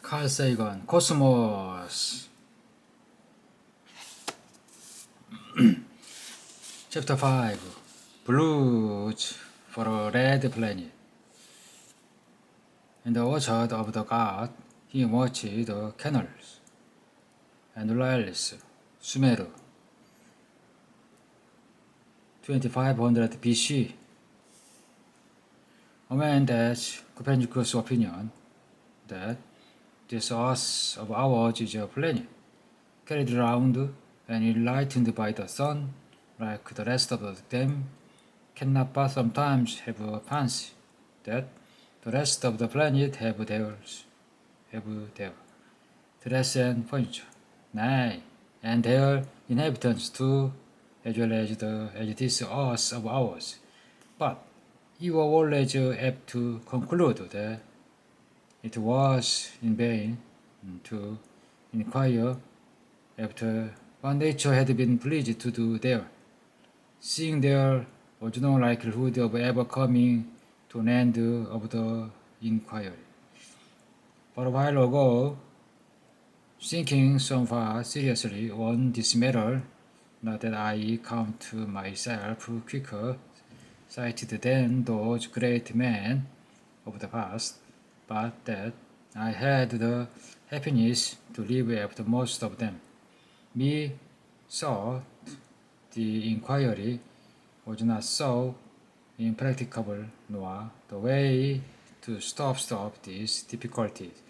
Carl Sagan, Cosmos. Chapter 5, Blues for a Red Planet. In the orchard of the god, he watched the canals and liles, Sumeru, 2500 BC. A man that's Copernicus' opinion that this earth of ours is a planet, carried around and enlightened by the sun, like the rest of them, cannot but sometimes have a fancy that the rest of the planet have their dress and furniture, nay, and their inhabitants too, as well as this earth of ours. But you are always apt to conclude that it was in vain to inquire after what nature had been pleased to do there, seeing there was no likelihood of ever coming to an end of the inquiry. But a while ago, thinking somewhat seriously on this matter, not that I count myself quicker sighted than those great men of the past, but that I had the happiness to live after most of them. Me thought the inquiry was not so impracticable, nor the way to stop these difficulties.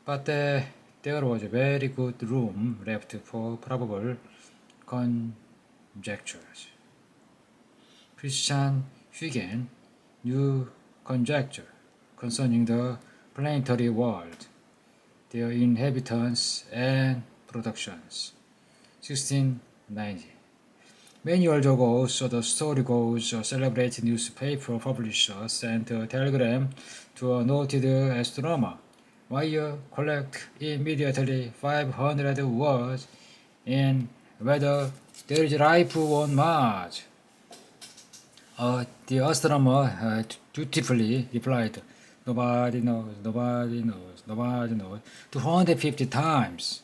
But there was very good room left for probable conjectures. Christian Huygens new conjecture concerning the planetary world, their inhabitants and productions. 1690. Many years ago, so the story goes, a celebrated newspaper publisher sent a telegram to a noted astronomer. Wire collect immediately 500 words in whether there is life on Mars. The astronomer dutifully replied, nobody knows, 250 times.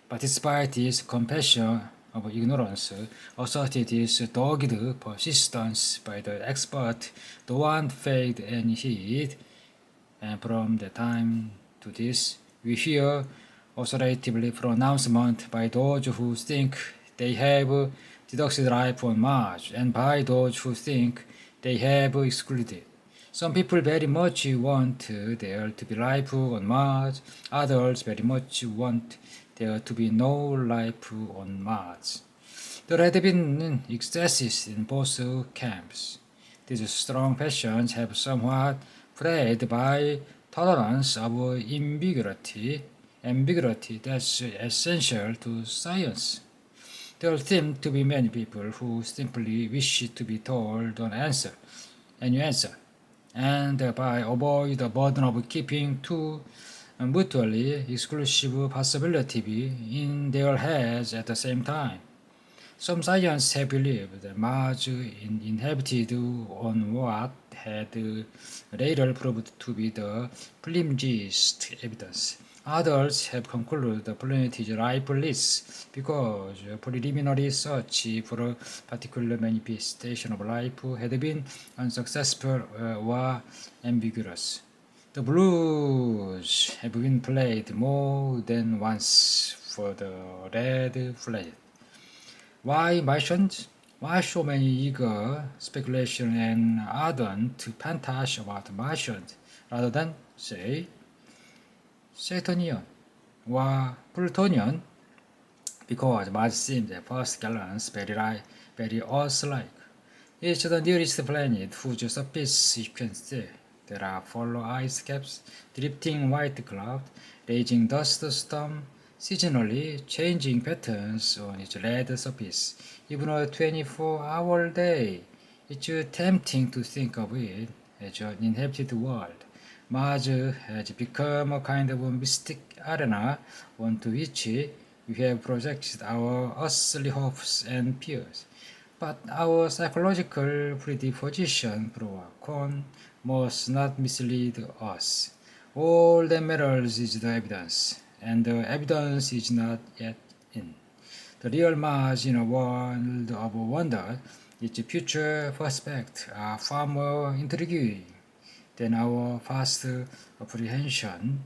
But despite his confession of ignorance, asserted his dogged persistence by the expert, the one failed any heed, and from that time to this, we hear authoritative pronouncement by those who think they have deducted life on Mars, and by those who think they have excluded. Some people very much want there to be life on Mars, others very much want there to be no life on Mars. There had been excesses in both camps. These strong passions have somewhat flayed by tolerance of ambiguity that's essential to science. There seem to be many people who simply wish to be told an answer, and thereby avoid the burden of keeping two mutually exclusive possibilities in their heads at the same time. Some scientists have believed that Mars inhabited on what had later proved to be the flimsiest evidence. Others have concluded the planet is lifeless because preliminary search for a particular manifestation of life had been unsuccessful or ambiguous. The blues have been played more than once for the red planet. Why Martians? Why so many eager speculation and ardent fantasy about Martians rather than, say, Saturnian or Plutonian? Because Mars seems at first glance very Earth-like. It's the nearest planet whose surface you can see. There are follow ice caps, drifting white clouds, raging dust storm, seasonally changing patterns on its red surface. Even a 24-hour day, it's tempting to think of it as an inhabited world. Mars has become a kind of a mystic arena onto which we have projected our earthly hopes and fears. But our psychological predisposition pro con must not mislead us. All that matters is the evidence, and the evidence is not yet in. The real Mars in a world of wonder, its future prospects are far more intriguing than our past apprehension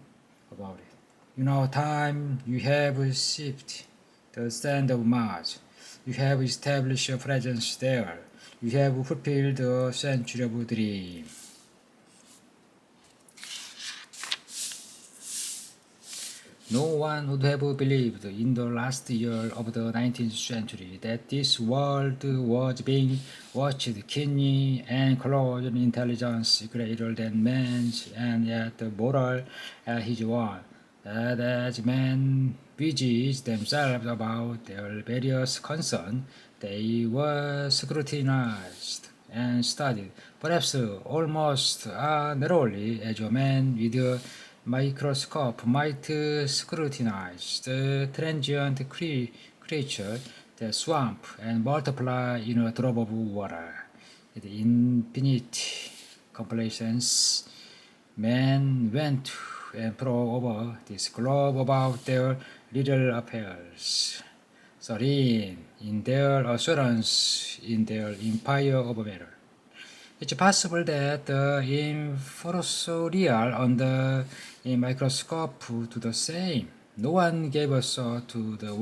about it. In our time, you have shifted the stand of Mars. You have established a presence there. You have fulfilled a century of dream. No one would have believed in the last year of the 19th century that this world was being watched keenly and close intelligence greater than man's and yet moral as his own. That as men busied themselves about their various concerns, they were scrutinized and studied, perhaps almost narrowly as a man with a microscope might scrutinize the transient creature that swamp and multiply in a drop of water. The infinite complaisance men went and pro over this globe about their little affairs, serene in their assurance in their empire of matter. It's possible that the infusorial under a microscope do the same. No one gave a thought to the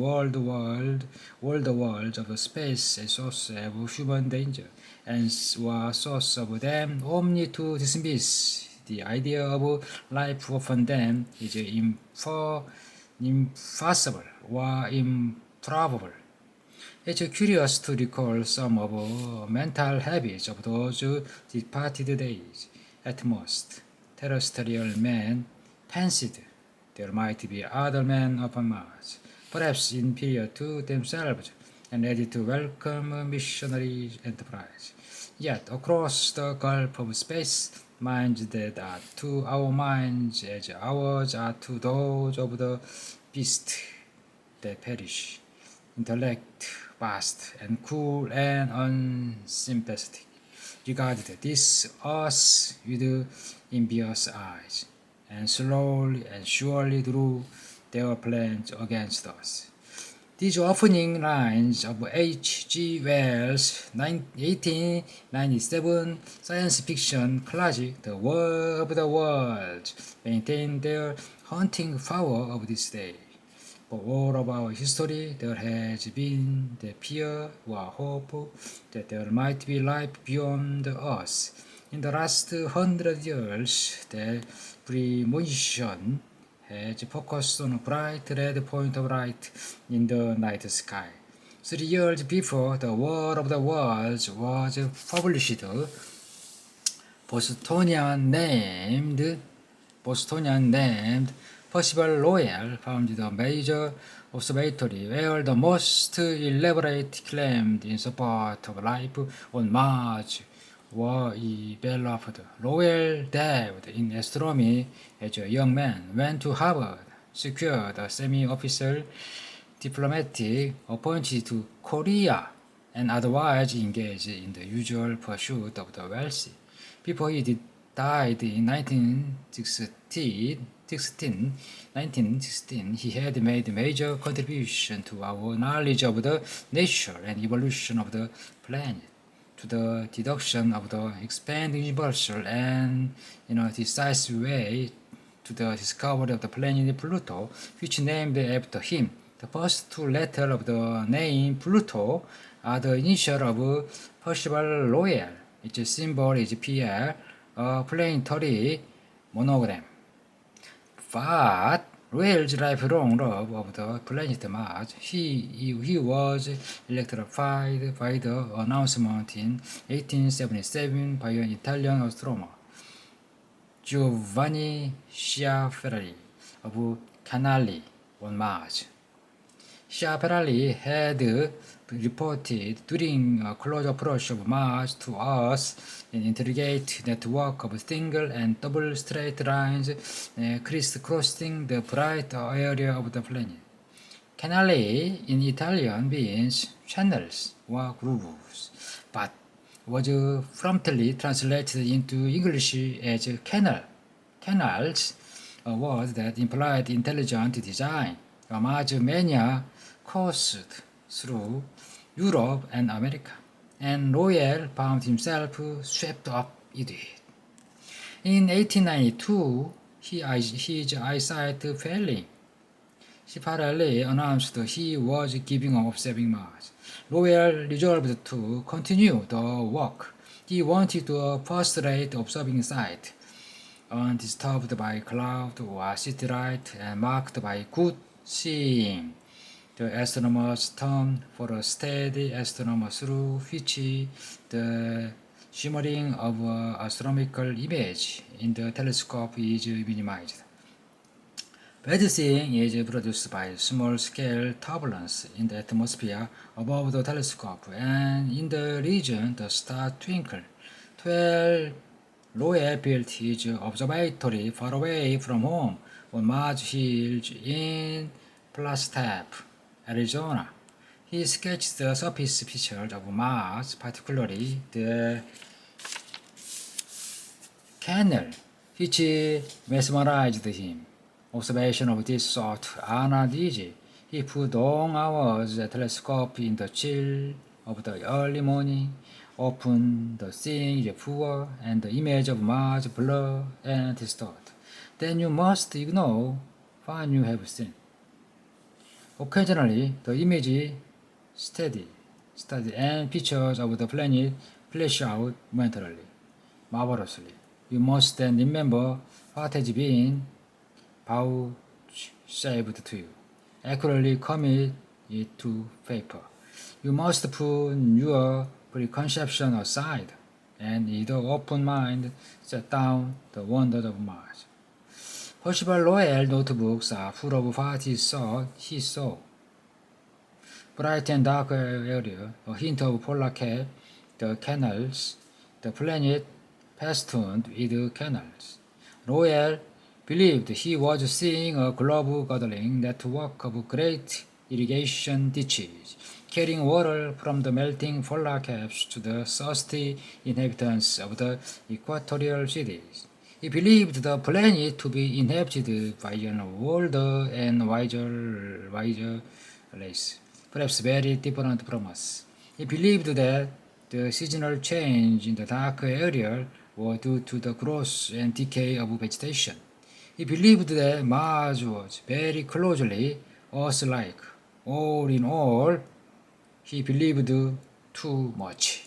worlds of space a source of human danger, and was source of them only to dismiss the idea of life upon them is impossible or improbable. It's curious to recall some of the mental habits of those departed days. At most, terrestrial men fancied there might be other men upon Mars, perhaps inferior to themselves, and ready to welcome a missionary enterprise. Yet, across the gulf of space, minds that are to our minds as ours are to those of the beast that perish. Intellect vast and cool and unsympathetic, regarded this us with envious eyes, and slowly and surely drew their plans against us. These opening lines of H. G. Wells' 1897 science fiction classic The War of the Worlds maintain their haunting power of this day. For all of our history, there has been the fear or hope that there might be life beyond us. In the last 100 years, the premonition has focused on a bright red point of light in the night sky. 3 years before The War of the Worlds was published, Bostonian named Percival Lowell found the major observatory where the most elaborate claims in support of life on Mars were developed. Lowell dabbled in astronomy as a young man, went to Harvard, secured a semi-official diplomatic appointment to Korea, and otherwise engaged in the usual pursuit of the wealthy. Before he died in 1916, he had made major contribution to our knowledge of the nature and evolution of the planet, to the deduction of the expanding universal, and in a decisive way to the discovery of the planet Pluto, which named after him. The first two letters of the name Pluto are the initial of Percival Lowell. Its symbol is PL, a planetary monogram. But Lowell's lifelong love of the planet Mars, he was electrified by the announcement in 1877 by an Italian astronomer, Giovanni Schiaparelli of Canale on Mars. Schiaparelli had reported during a close approach of Mars to Earth an intricate network of single and double straight lines crisscrossing the bright area of the planet. Canale in Italian means channels or grooves, but was promptly translated into English as canals. a word that implied intelligent design. Mars mania coursed through Europe and America, and Royal found himself swept up into it. In 1892, his eyesight failing, Schiaparelli announced he was giving up observing Mars. Royal resolved to continue the work. He wanted a first-rate observing site, undisturbed by cloud or city light and marked by good seeing. The astronomer's term for a steady astronomer through which the shimmering of an astronomical image in the telescope is minimized. Bad seeing is produced by small-scale turbulence in the atmosphere above the telescope and in the region the stars twinkle. 12 Roy built his observatory far away from home on Mars Hills in Flagstaff, Arizona. He sketched the surface features of Mars, particularly the canal, which mesmerized him. Observation of this sort are not easy. He put long hours at telescope in the chill of the early morning. Often the seeing is poor and the image of Mars blurred and distorted. Then you must ignore what you have seen. Occasionally, the image is steady and pictures of the planet flash out momentarily, marvelously. You must then remember what has been vouchsafed to you. Accurately commit it to paper. You must put your preconception aside and with an open mind set down the wonders of Mars. Percival Lowell notebooks are full of what he saw. Bright and dark area, a hint of polar cap, the canals, the planet festooned with canals. Lowell believed he was seeing a global gathering network of great irrigation ditches, carrying water from the melting polar caps to the thirsty inhabitants of the equatorial cities. He believed the planet to be inhabited by an older and wiser race, perhaps very different from us. He believed that the seasonal change in the dark area was due to the growth and decay of vegetation. He believed that Mars was very closely Earth-like. All in all, he believed too much.